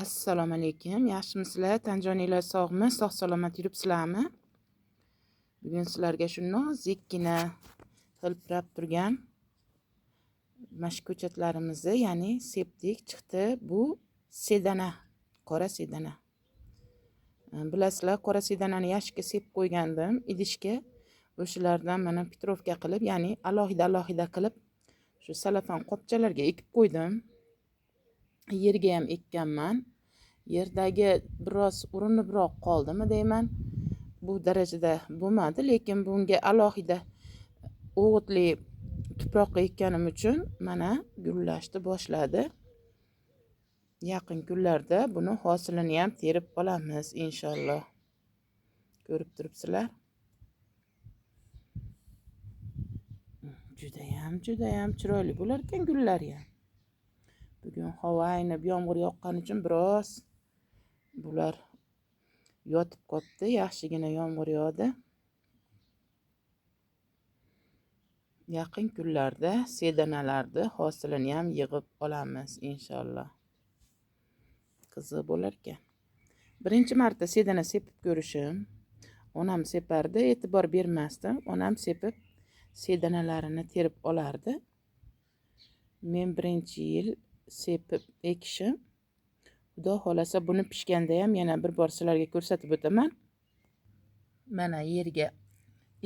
Assalomu alaykum. Yaxshimisizlar? Tanjoninglar sog'mi? Sog' salomat yuribsizlarmi? Bugun sizlarga shu nozikkina hilpirab turgan mash ko'chatlarimizni, ya'ni sepdik, chiqdi. Bu sedana, qora sedana. Bilasizlar, qora sedanani yashikka sepib qo'ygandim, idishga. O'shalardan mana petrovka qilib, ya'ni alohida qilib shu salafan qopchalarga ekib qo'ydim. Yerga ham ekkanman. Yerdagi biroz urinibroq qoldimi deyman. Bu darajada bo'lmadi, lekin bunga alohida o'g'itli tuproqqa ekkanim uchun mana gullashni boshladi. Yaqin kunlarda buni hosilini ham terib olamiz inshaalloh. Ko'rib turibsizlar. Judayam chiroyli bo'lar ekan gullari ham. Bugun havo aynib yomg'ir yoqqani uchun biroz bular yotib qopti, yaxshigina yomg'ir yog'di. Yaqin kunlarda sedanalarni hosilini ham yig'ib olamiz inshaalloh. Qiziq bo'lar ekan. Birinchi marta sedana sepib ko'rishim. Onam separdi, e'tibor bermasdim. Onam sepib sedanalarini terib olardi. Men birinchi yil sepib ekishim. Xudo xolasa buni pishganda ham yana bir bor sizlarga ko'rsatib o'taman. Mana yerga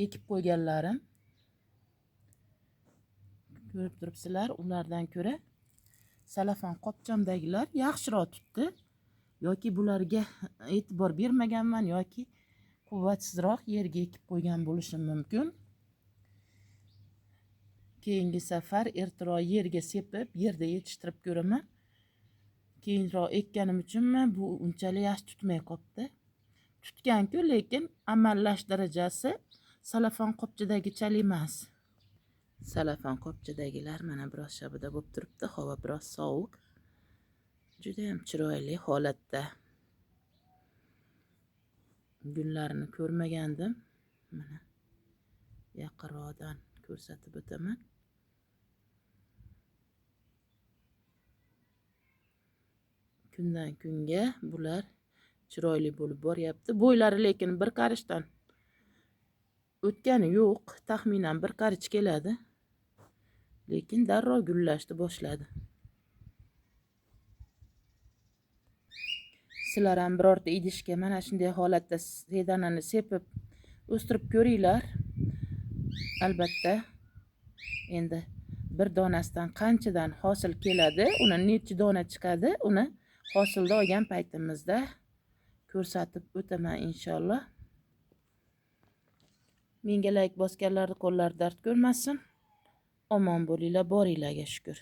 ekib qo'yganlarim. Ko'rib turibsizlar, ulardan ko'ra salafan qopchamdagilar yaxshiroq tutdi. Yoki bularga e'tibor bermaganman yoki quvvatsizroq yerga ekib qo'ygan bo'lishim mumkin. Keyingi safar ertaroq yerga sepib, yerda yetishtirib ko'raman. Keyinroq ekkanim uchunmi bu unchalik yaxshi tutmay qopti. Tutgan-ku, lekin amallash darajasi salafan qopchadagichalik emas. Salafan qopchadagilar mana biroz shabada bo'lib turibdi. Havo biroz sovuq. Juda ham chiroyli holatda. Gullarini ko'rmagandim. Mana yaqinroqdan ko'rsatib o'taman. Kundan kunga bular chiroyli bo'lib boryapti. Bo'ylari lekin bir qarishdan o'tgani yo'q. Taxminan bir qarich keladi. Lekin darrov gullashni boshladi. Sizlar ham birorta idishga mana shunday holatda sedanani sepib o'stirib ko'ringlar. Albatta, endi bir donasidan qanchadan hosil keladi, uni necha dona chiqadi, uni hosilda olgan paytimizda ko'rsatib o'taman inshaalloh. Menga like bosganlarning qo'llari dard ko'rmasin. Omon bo'linglar, boringlarga shukr.